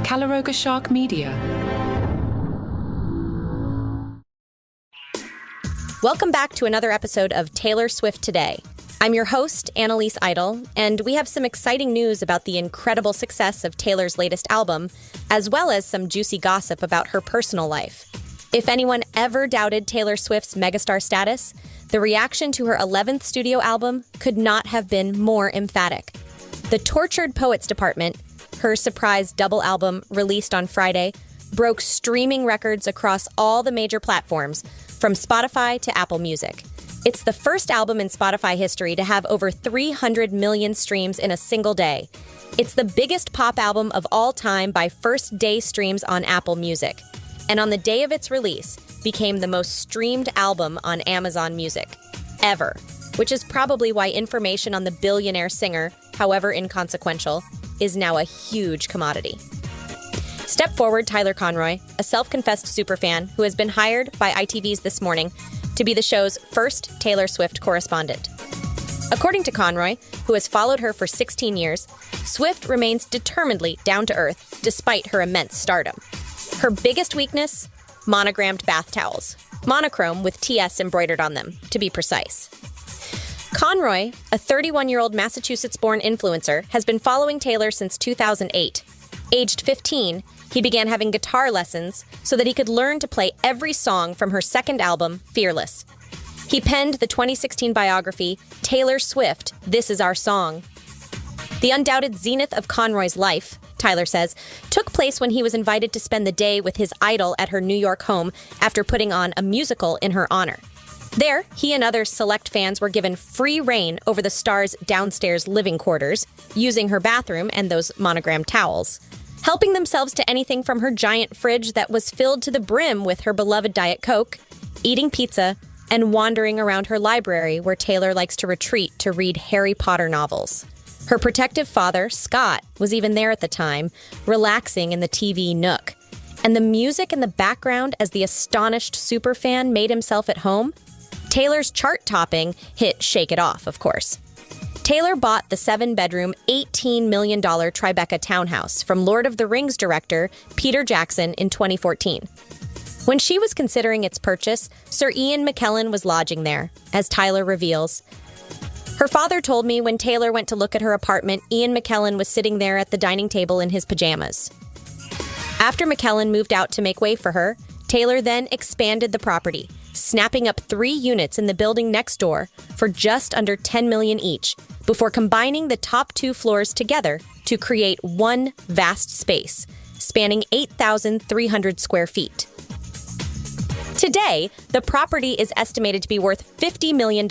Calaroga Shark Media. Welcome back to another episode of Taylor Swift Today. I'm your host, Annalise Idle, and we have some exciting news about the incredible success of Taylor's latest album, as well as some juicy gossip about her personal life. If anyone ever doubted Taylor Swift's megastar status, the reaction to her 11th studio album could not have been more emphatic. The Tortured Poets Department, her surprise double album released on Friday, broke streaming records across all the major platforms, from Spotify to Apple Music. It's the first album in Spotify history to have over 300 million streams in a single day. It's the biggest pop album of all time by first-day streams on Apple Music. And on the day of its release, became the most streamed album on Amazon Music ever, which is probably why information on the billionaire singer, however inconsequential, is now a huge commodity. Step forward Tyler Conroy, a self-confessed superfan who has been hired by ITV's This Morning to be the show's first Taylor Swift correspondent. According to Conroy, who has followed her for 16 years, Swift remains determinedly down to earth despite her immense stardom. Her biggest weakness? Monogrammed bath towels. Monochrome with TS embroidered on them, to be precise. Conroy, a 31-year-old Massachusetts-born influencer, has been following Taylor since 2008. Aged 15, he began having guitar lessons so that he could learn to play every song from her second album, Fearless. He penned the 2016 biography, Taylor Swift, This Is Our Song. The undoubted zenith of Conroy's life, Tyler says, took place when he was invited to spend the day with his idol at her New York home after putting on a musical in her honor. There, he and other select fans were given free reign over the star's downstairs living quarters, using her bathroom and those monogrammed towels, helping themselves to anything from her giant fridge that was filled to the brim with her beloved Diet Coke, eating pizza, and wandering around her library where Taylor likes to retreat to read Harry Potter novels. Her protective father, Scott, was even there at the time, relaxing in the TV nook. And the music in the background as the astonished superfan made himself at home? Taylor's chart-topping hit Shake It Off, of course. Taylor bought the 7-bedroom, $18 million Tribeca townhouse from Lord of the Rings director Peter Jackson in 2014. When she was considering its purchase, Sir Ian McKellen was lodging there, as Tyler reveals. Her father told me when Taylor went to look at her apartment, Ian McKellen was sitting there at the dining table in his pajamas. After McKellen moved out to make way for her, Taylor then expanded the property, snapping up 3 units in the building next door for just under $10 million each, before combining the top 2 floors together to create one vast space, spanning 8,300 square feet. Today, the property is estimated to be worth $50 million.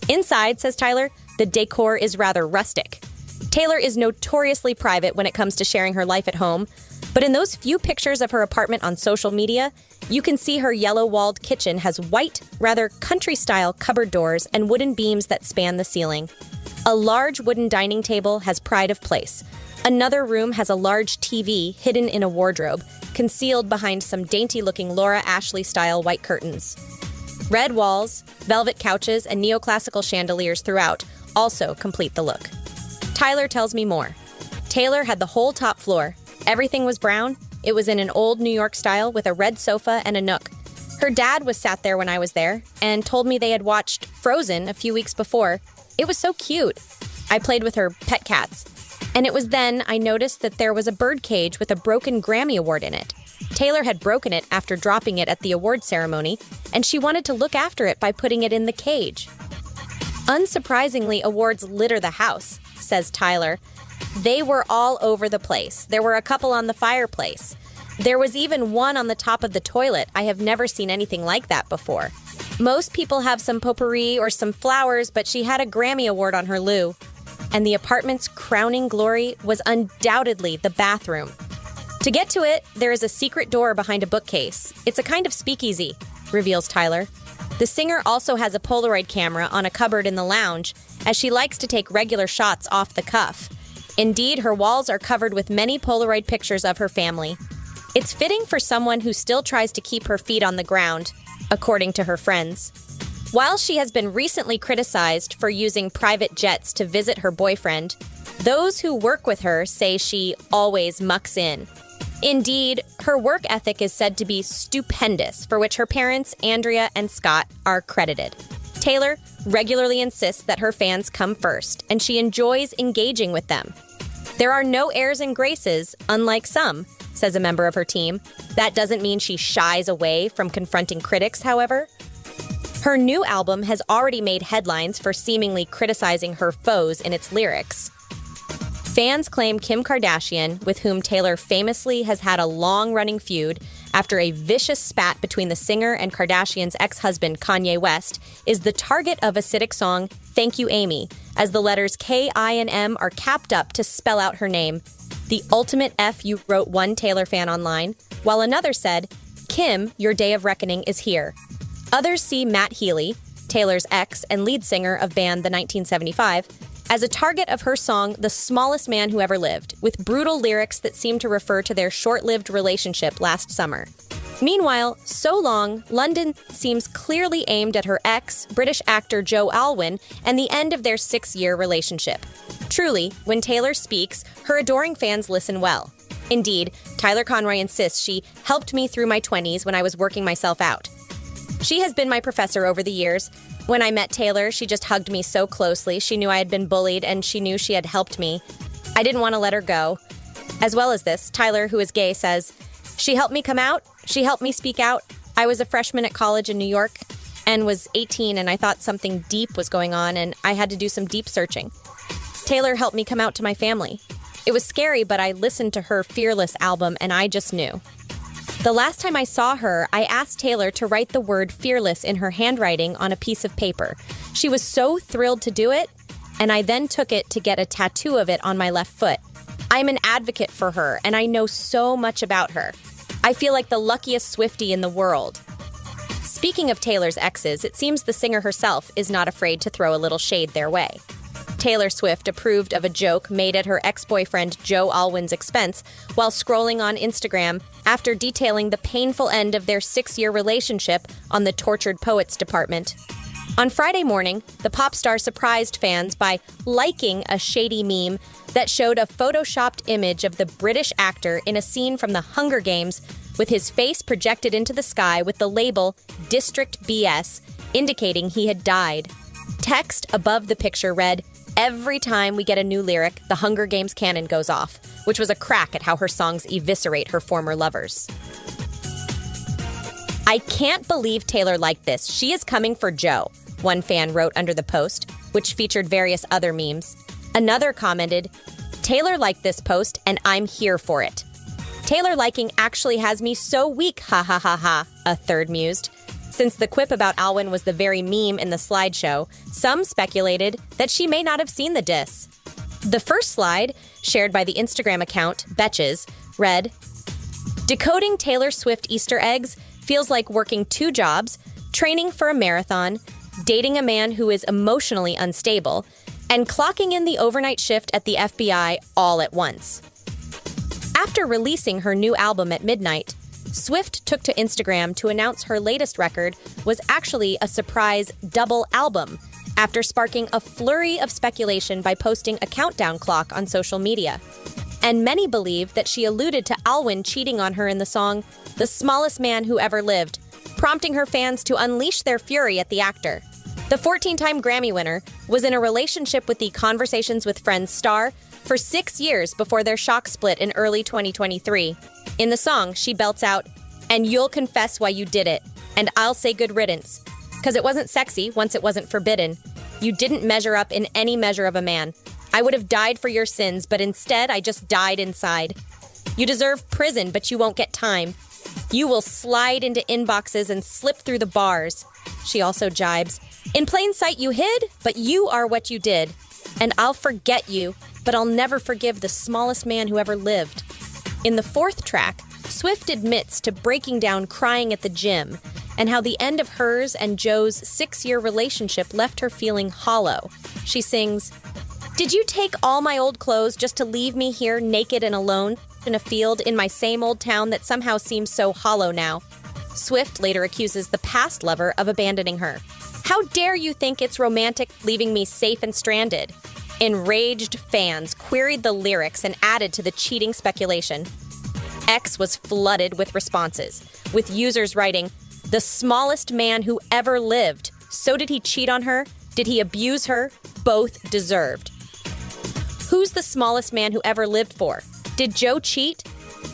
Inside, says Tyler, the decor is rather rustic. Taylor is notoriously private when it comes to sharing her life at home, but in those few pictures of her apartment on social media, you can see her yellow-walled kitchen has white, rather country-style cupboard doors and wooden beams that span the ceiling. A large wooden dining table has pride of place. Another room has a large TV hidden in a wardrobe, concealed behind some dainty-looking Laura Ashley-style white curtains. Red walls, velvet couches, and neoclassical chandeliers throughout also complete the look. Tyler tells me more. Taylor had the whole top floor. Everything was brown. It was in an old New York style with a red sofa and a nook. Her dad was sat there when I was there and told me they had watched Frozen a few weeks before. It was so cute. I played with her pet cats. And it was then I noticed that there was a bird cage with a broken Grammy Award in it. Taylor had broken it after dropping it at the award ceremony, and she wanted to look after it by putting it in the cage. Unsurprisingly, awards litter the house, says Tyler. They were all over the place. There were a couple on the fireplace. There was even one on the top of the toilet. I have never seen anything like that before. Most people have some potpourri or some flowers, but she had a Grammy Award on her loo. And the apartment's crowning glory was undoubtedly the bathroom. To get to it, there is a secret door behind a bookcase. It's a kind of speakeasy, reveals Tyler. The singer also has a Polaroid camera on a cupboard in the lounge, as she likes to take regular shots off the cuff. Indeed, her walls are covered with many Polaroid pictures of her family. It's fitting for someone who still tries to keep her feet on the ground, according to her friends. While she has been recently criticized for using private jets to visit her boyfriend, Those who work with her say she always mucks in. Indeed, her work ethic is said to be stupendous, for which her parents, Andrea and Scott, are credited. Taylor regularly insists that her fans come first, and she enjoys engaging with them. There are no airs and graces, unlike some, says a member of her team. That doesn't mean she shies away from confronting critics, however. Her new album has already made headlines for seemingly criticizing her foes in its lyrics. Fans claim Kim Kardashian, with whom Taylor famously has had a long-running feud after a vicious spat between the singer and Kardashian's ex-husband Kanye West, is the target of acidic song Thank You Amy, as the letters K, I, and M are capped up to spell out her name. The ultimate F you, wrote one Taylor fan online, while another said, Kim, your day of reckoning is here. Others see Matt Healy, Taylor's ex and lead singer of band The 1975, as a target of her song The Smallest Man Who Ever Lived, with brutal lyrics that seem to refer to their short-lived relationship last summer. Meanwhile, So Long, London seems clearly aimed at her ex, British actor Joe Alwyn, and the end of their 6-year relationship. Truly, when Taylor speaks, her adoring fans listen well. Indeed, Tyler Conroy insists she helped me through my 20s when I was working myself out. She has been my professor over the years. When I met Taylor, she just hugged me so closely. She knew I had been bullied, and she knew she had helped me. I didn't want to let her go. As well as this, Tyler, who is gay, says, she helped me come out. She helped me speak out. I was a freshman at college in New York and was 18, and I thought something deep was going on, and I had to do some deep searching. Taylor helped me come out to my family. It was scary, but I listened to her Fearless album, and I just knew. The last time I saw her, I asked Taylor to write the word fearless in her handwriting on a piece of paper. She was so thrilled to do it, and I then took it to get a tattoo of it on my left foot. I'm an advocate for her, and I know so much about her. I feel like the luckiest Swiftie in the world. Speaking of Taylor's exes, it seems the singer herself is not afraid to throw a little shade their way. Taylor Swift approved of a joke made at her ex-boyfriend Joe Alwyn's expense while scrolling on Instagram after detailing the painful end of their 6-year relationship on the Tortured Poets department. On Friday morning, the pop star surprised fans by liking a shady meme that showed a photoshopped image of the British actor in a scene from the Hunger Games with his face projected into the sky with the label District BS, indicating he had died. Text above the picture read, "Every time we get a new lyric, the Hunger Games cannon goes off," which was a crack at how her songs eviscerate her former lovers. "I can't believe Taylor liked this. She is coming for Joe," one fan wrote under the post, which featured various other memes. Another commented, "Taylor liked this post, and I'm here for it." "Taylor liking actually has me so weak, ha ha ha ha," a third mused. Since the quip about Alwyn was the very meme in the slideshow, some speculated that she may not have seen the diss. The first slide, shared by the Instagram account Betches, read, "Decoding Taylor Swift Easter eggs feels like working 2 jobs, training for a marathon, dating a man who is emotionally unstable, and clocking in the overnight shift at the FBI all at once." After releasing her new album at midnight, Swift took to Instagram to announce her latest record was actually a surprise double album, after sparking a flurry of speculation by posting a countdown clock on social media. And many believe that she alluded to Alwyn cheating on her in the song "The Smallest Man Who Ever Lived," prompting her fans to unleash their fury at the actor. The 14-time Grammy winner was in a relationship with the Conversations with Friends star for 6 years before their shock split in early 2023. In the song, she belts out, "And you'll confess why you did it, and I'll say good riddance. 'Cause it wasn't sexy once it wasn't forbidden. You didn't measure up in any measure of a man. I would have died for your sins, but instead I just died inside. You deserve prison, but you won't get time. You will slide into inboxes and slip through the bars." She also jibes, "In plain sight you hid, but you are what you did. And I'll forget you, but I'll never forgive the smallest man who ever lived." In the fourth track, Swift admits to breaking down crying at the gym and how the end of hers and Joe's 6-year relationship left her feeling hollow. She sings, "Did you take all my old clothes just to leave me here naked and alone in a field in my same old town that somehow seems so hollow now?" Swift later accuses the past lover of abandoning her. "How dare you think it's romantic leaving me safe and stranded? Enraged fans queried the lyrics and added to the cheating speculation. X was flooded with responses, with users writing, "The smallest man who ever lived. So did he cheat on her? Did he abuse her? Both deserved." Who's the smallest man who ever lived for? Did Joe cheat?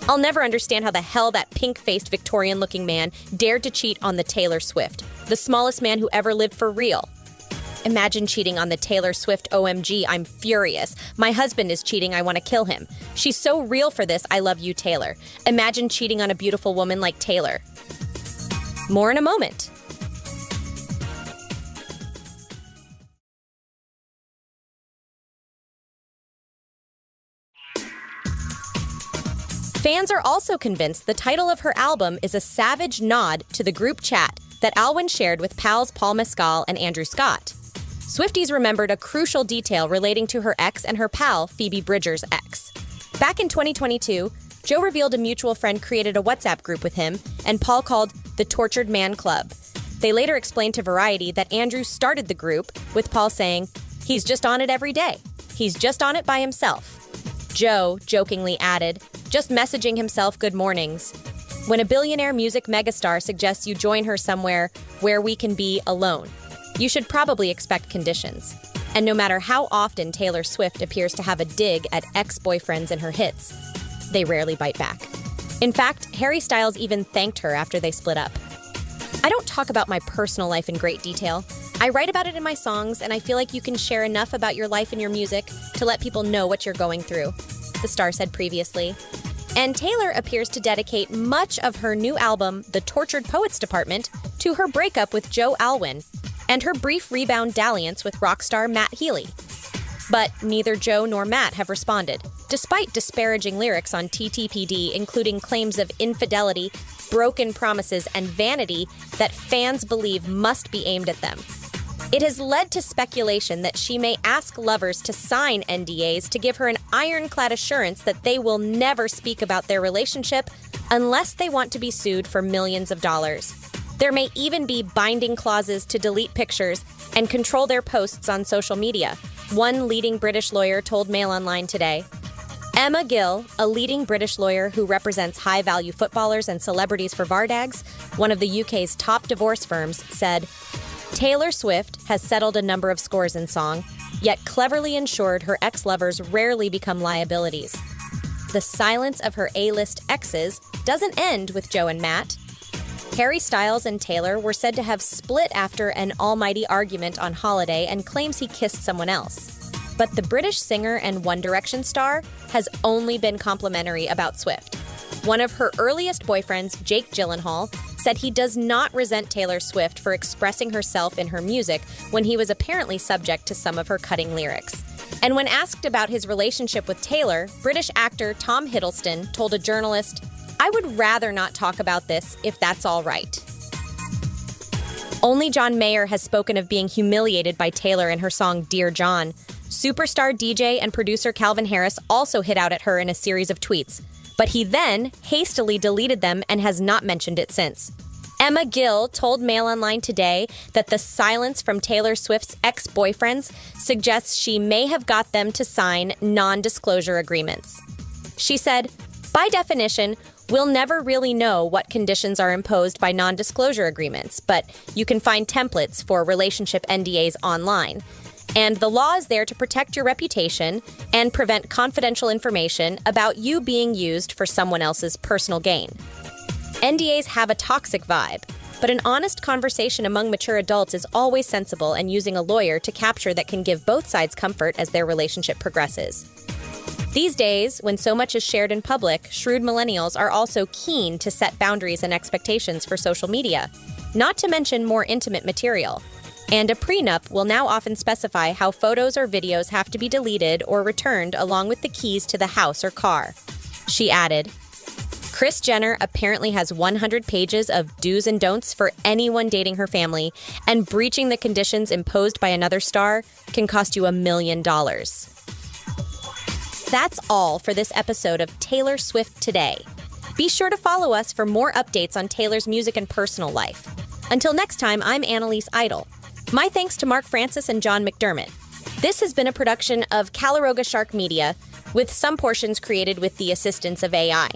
I'll never understand how the hell that pink-faced Victorian-looking man dared to cheat on the Taylor Swift, the smallest man who ever lived for real. Imagine cheating on the Taylor Swift. OMG, I'm furious. My husband is cheating, I want to kill him. She's so real for this, I love you, Taylor. Imagine cheating on a beautiful woman like Taylor. More in a moment. Fans are also convinced the title of her album is a savage nod to the group chat that Alwyn shared with pals Paul Mescal and Andrew Scott. Swifties remembered a crucial detail relating to her ex and her pal, Phoebe Bridgers' ex. Back in 2022, Joe revealed a mutual friend created a WhatsApp group with him, and Paul called the Tortured Man Club. They later explained to Variety that Andrew started the group, with Paul saying, "He's just on it every day. He's just on it by himself." Joe jokingly added, "Just messaging himself good mornings." When a billionaire music megastar suggests you join her somewhere where we can be alone, you should probably expect conditions. And no matter how often Taylor Swift appears to have a dig at ex-boyfriends in her hits, they rarely bite back. In fact, Harry Styles even thanked her after they split up. I don't talk about my personal life in great detail. I write about it in my songs, and I feel like you can share enough about your life and your music to let people know what you're going through, the star said previously. And Taylor appears to dedicate much of her new album, The Tortured Poets Department, to her breakup with Joe Alwyn and her brief rebound dalliance with rock star Matt Healy. But neither Joe nor Matt have responded, despite disparaging lyrics on TTPD, including claims of infidelity, broken promises, and vanity that fans believe must be aimed at them. It has led to speculation that she may ask lovers to sign NDAs to give her an ironclad assurance that they will never speak about their relationship unless they want to be sued for millions of dollars. There may even be binding clauses to delete pictures and control their posts on social media, one leading British lawyer told Mail Online today. Emma Gill, a leading British lawyer who represents high-value footballers and celebrities for Vardags, one of the UK's top divorce firms, said, "Taylor Swift has settled a number of scores in song, yet cleverly ensured her ex-lovers rarely become liabilities. The silence of her A-list exes doesn't end with Joe and Matt. Harry Styles and Taylor were said to have split after an almighty argument on Holiday and claims he kissed someone else. But the British singer and One Direction star has only been complimentary about Swift. One of her earliest boyfriends, Jake Gyllenhaal, said he does not resent Taylor Swift for expressing herself in her music when he was apparently subject to some of her cutting lyrics. And when asked about his relationship with Taylor, British actor Tom Hiddleston told a journalist, "I would rather not talk about this if that's all right." Only John Mayer has spoken of being humiliated by Taylor in her song Dear John. Superstar DJ and producer Calvin Harris also hit out at her in a series of tweets, but he then hastily deleted them and has not mentioned it since. Emma Gill told Mail Online today that the silence from Taylor Swift's ex-boyfriends suggests she may have got them to sign non-disclosure agreements. She said, "By definition, we'll never really know what conditions are imposed by non-disclosure agreements, but you can find templates for relationship NDAs online. And the law is there to protect your reputation and prevent confidential information about you being used for someone else's personal gain. NDAs have a toxic vibe, but an honest conversation among mature adults is always sensible, and using a lawyer to capture that can give both sides comfort as their relationship progresses." These days, when so much is shared in public, shrewd millennials are also keen to set boundaries and expectations for social media, not to mention more intimate material. And a prenup will now often specify how photos or videos have to be deleted or returned along with the keys to the house or car. She added, "Kris Jenner apparently has 100 pages of do's and don'ts for anyone dating her family, and breaching the conditions imposed by another star can cost you $1 million. That's all for this episode of Taylor Swift Today. Be sure to follow us for more updates on Taylor's music and personal life. Until next time, I'm Annalise Idol. My thanks to Mark Francis and John McDermott. This has been a production of Calaroga Shark Media, with some portions created with the assistance of AI.